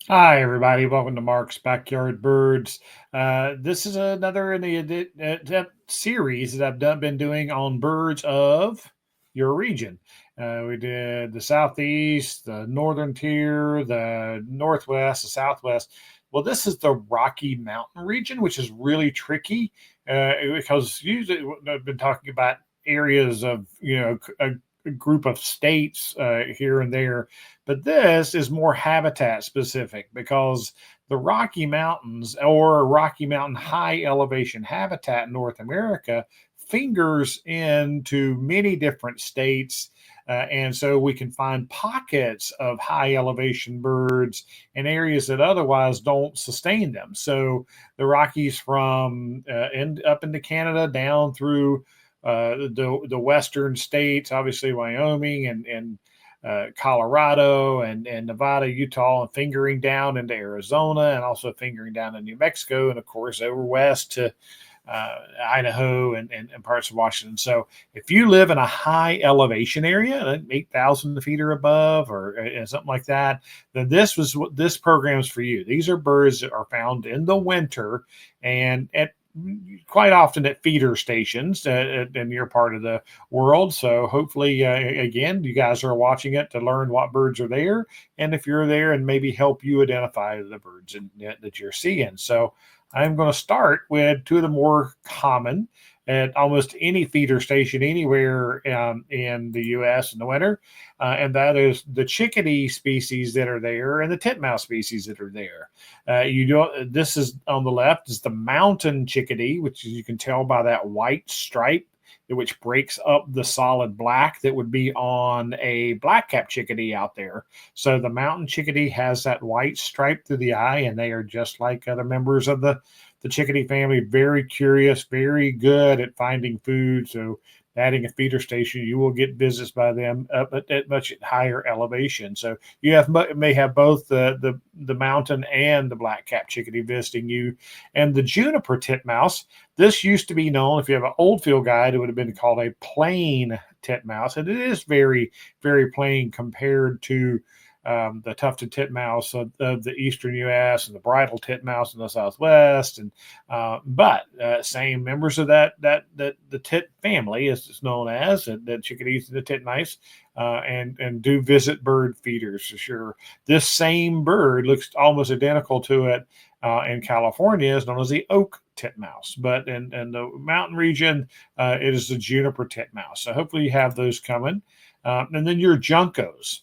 Hi, everybody. Welcome to Mark's Backyard Birds. This is another in the series that been doing on birds of your region. We did the southeast, the northern tier, the northwest, the southwest. Well, this is the Rocky Mountain region, which is really tricky because usually I've been talking about areas of a group of states here and there, but this is more habitat specific because the Rocky Mountains or Rocky Mountain high elevation habitat in North America fingers into many different states. And so we can find pockets of high elevation birds in areas that otherwise don't sustain them. So the Rockies from up into Canada down through the western states, obviously Wyoming and Colorado and Nevada, Utah, and fingering down into Arizona, and also fingering down in New Mexico, and of course over west to Idaho and parts of Washington. So if you live in a high elevation area, like 8,000 feet or above, or something like that, then this program is for you. These are birds that are found in the winter and at quite often at feeder stations in your part of the world. So hopefully, again, you guys are watching it to learn what birds are there, and if you're there, and maybe help you identify the birds that you're seeing. So I'm going to start with two of the more common at almost any feeder station anywhere in the U.S. in the winter, and that is the chickadee species that are there and the titmouse species that are there. You don't. This is on the left is the mountain chickadee, which you can tell by that white stripe, which breaks up the solid black that would be on a black-capped chickadee out there. So the mountain chickadee has that white stripe through the eye, and they are just like other members of the chickadee family, very curious, very good at finding food. So adding a feeder station, you will get visits by them up at much higher elevation. So you may have both the mountain and the black cap chickadee visiting you, and the juniper titmouse. This used to be known, if you have an old field guide, it would have been called a plain titmouse, and it is very very plain compared to the tufted titmouse of the eastern U.S. and the bridal titmouse in the southwest, and but same members of the tit family, as it's known as, the chickadees and the titmice, and do visit bird feeders for sure. This same bird looks almost identical to it in California, is known as the oak titmouse, but in the mountain region, it is the juniper titmouse. So hopefully you have those coming, and then your juncos.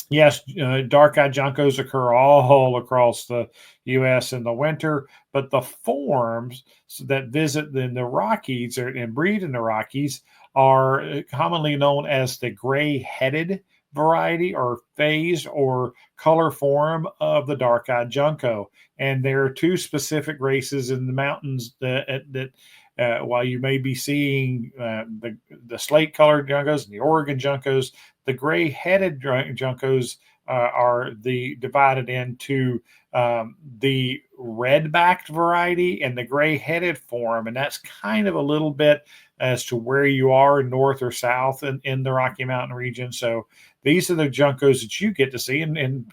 Yes, dark-eyed juncos occur all across the U.S. in the winter, but the forms that visit in the Rockies and breed in the Rockies are commonly known as the gray-headed variety or phase or color form of the dark-eyed junco. And there are two specific races in the mountains that while you may be seeing the slate-colored juncos and the Oregon juncos, the gray-headed juncos are the divided into the red-backed variety and the gray-headed form, and that's kind of a little bit as to where you are, north or south in the Rocky Mountain region. So these are the juncos that you get to see, and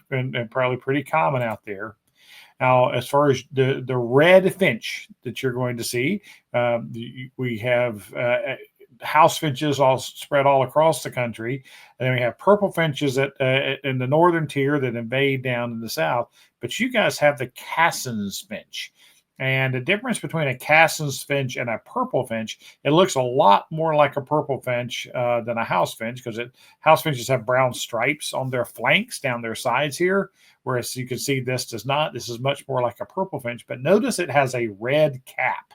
probably pretty common out there. Now, as far as the red finch that you're going to see, we have house finches all spread all across the country, and then we have purple finches in the northern tier that invade down in the south. But you guys have the Cassin's finch. And the difference between a Cassin's finch and a purple finch, it looks a lot more like a purple finch than a house finch, because house finches have brown stripes on their flanks down their sides here, whereas you can see this does not. This is much more like a purple finch, but notice it has a red cap.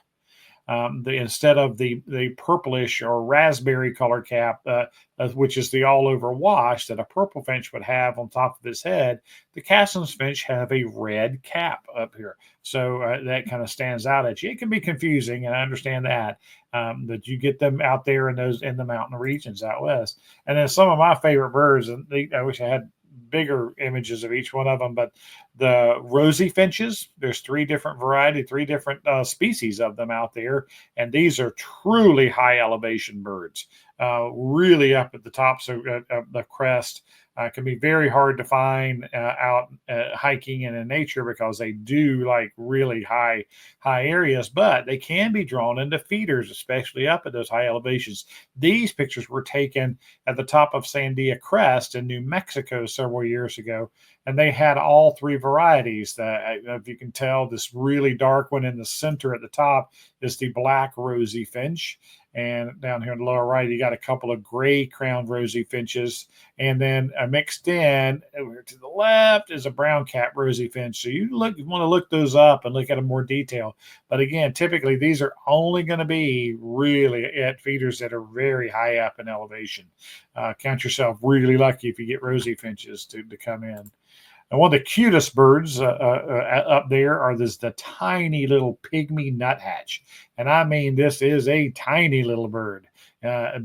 Instead of the purplish or raspberry color cap, which is the all over wash that a purple finch would have on top of his head, the Cassin's finch have a red cap up here. So that kind of stands out at you. It can be confusing, and I understand that you get them out there in the mountain regions out west. And then some of my favorite birds, and I wish I had bigger images of each one of them, but the Rosy-Finches, there's three different three different species of them out there, and these are truly high elevation birds, really up at the tops of the crest. Can be very hard to find out hiking and in nature because they do like really high areas, but they can be drawn into feeders, especially up at those high elevations. These pictures were taken at the top of Sandia Crest in New Mexico several years ago, and they had all three varieties. If you can tell, this really dark one in the center at the top is the black Rosy-Finch. And down here in the lower right, you got a couple of gray crowned Rosy-Finches. And then mixed in over to the left is a brown cap Rosy-Finch. So you want to look those up and look at them more detail. But again, typically these are only going to be really at feeders that are very high up in elevation. Count yourself really lucky if you get Rosy-Finches to come in. And one of the cutest birds up there are the tiny little pygmy nuthatch. And I mean, this is a tiny little bird.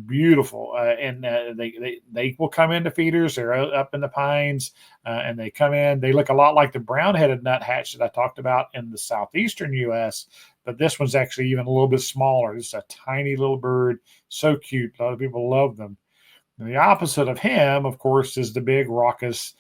Beautiful. And they will come into feeders. They're up in the pines and they come in. They look a lot like the brown-headed nuthatch that I talked about in the southeastern U.S., but this one's actually even a little bit smaller. It's a tiny little bird. So cute. A lot of people love them. And the opposite of him, of course, is the big raucous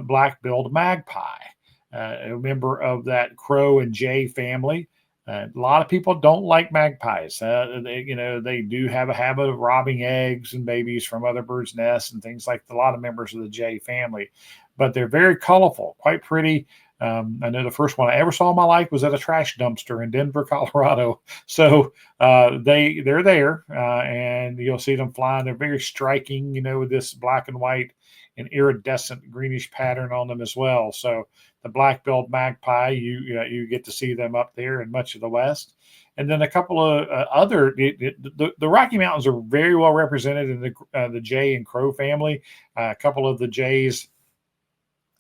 black-billed magpie, a member of that crow and jay family. A lot of people don't like magpies. They do have a habit of robbing eggs and babies from other birds' nests and things like a lot of members of the jay family. But they're very colorful, quite pretty. I know the first one I ever saw in my life was at a trash dumpster in Denver, Colorado. So they're there, and you'll see them flying. They're very striking, with this black and white and iridescent greenish pattern on them as well. So the black-billed magpie, you get to see them up there in much of the West. And then a couple of the Rocky Mountains are very well represented in the jay and crow family. A couple of the jays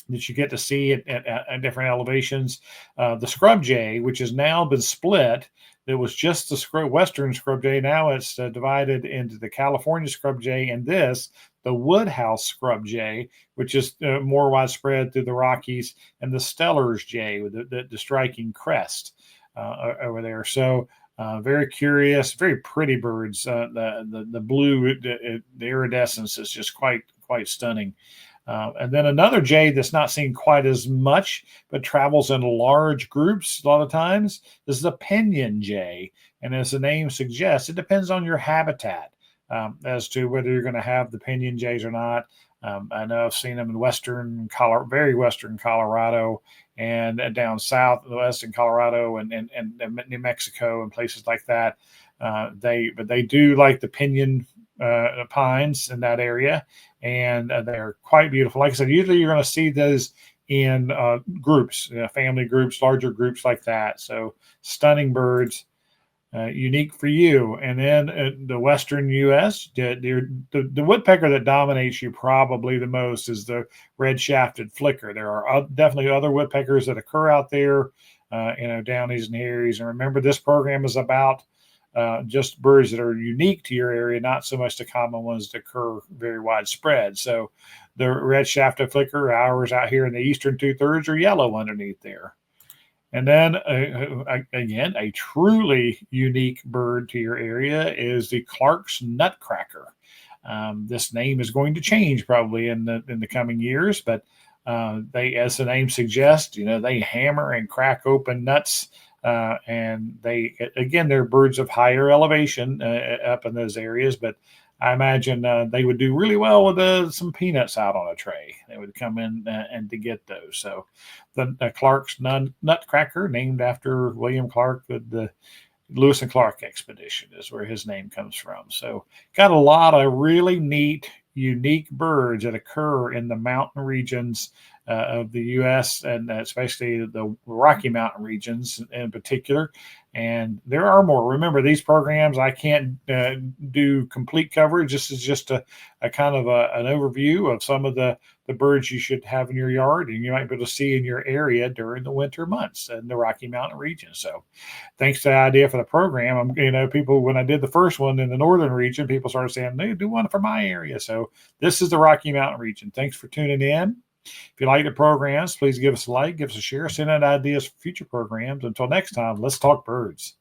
that you get to see at different elevations. The scrub jay, which has now been split, it was just the western scrub jay. Now it's divided into the California scrub jay and the Woodhouse scrub jay, which is more widespread through the Rockies, and the Steller's jay with the striking crest over there. So very curious, very pretty birds. The blue, the iridescence is just quite stunning. And then another jay that's not seen quite as much, but travels in large groups a lot of times, is the Pinyon Jay. And as the name suggests, it depends on your habitat as to whether you're going to have the Pinyon Jays or not. I know I've seen them in very western Colorado, and down south, west in Colorado and New Mexico and places like that. They do like the pinyon pines in that area, and they're quite beautiful. Like I said, usually you're going to see those in groups, family groups, larger groups like that. So stunning birds, unique for you. And then the western U.S., the woodpecker that dominates you probably the most is the red-shafted flicker. There are definitely other woodpeckers that occur out there, Downies and Harrys. And remember, this program is about just birds that are unique to your area, not so much the common ones that occur very widespread. So the red-shafted flicker, ours out here in the eastern two-thirds, are yellow underneath there. And then, again, a truly unique bird to your area is the Clark's Nutcracker. This name is going to change probably in the coming years, but they, as the name suggests, they hammer and crack open nuts. And they're birds of higher elevation up in those areas, but I imagine they would do really well with some peanuts out on a tray. They would come in and to get those. So the Clark's Nutcracker, named after William Clark with the Lewis and Clark expedition, is where his name comes from. So got a lot of really neat, unique birds that occur in the mountain regions of the U.S. and especially the Rocky Mountain regions in particular. And there are more. Remember, these programs, I can't do complete coverage. This is just a kind of an overview of some of the birds you should have in your yard and you might be able to see in your area during the winter months in the Rocky Mountain region. So thanks to the idea for the program, people, when I did the first one in the northern region, people started saying, "Hey, do one for my area." So this is the Rocky Mountain region. Thanks for tuning in. If you like the programs, please give us a like, give us a share, send out ideas for future programs. Until next time, let's talk birds.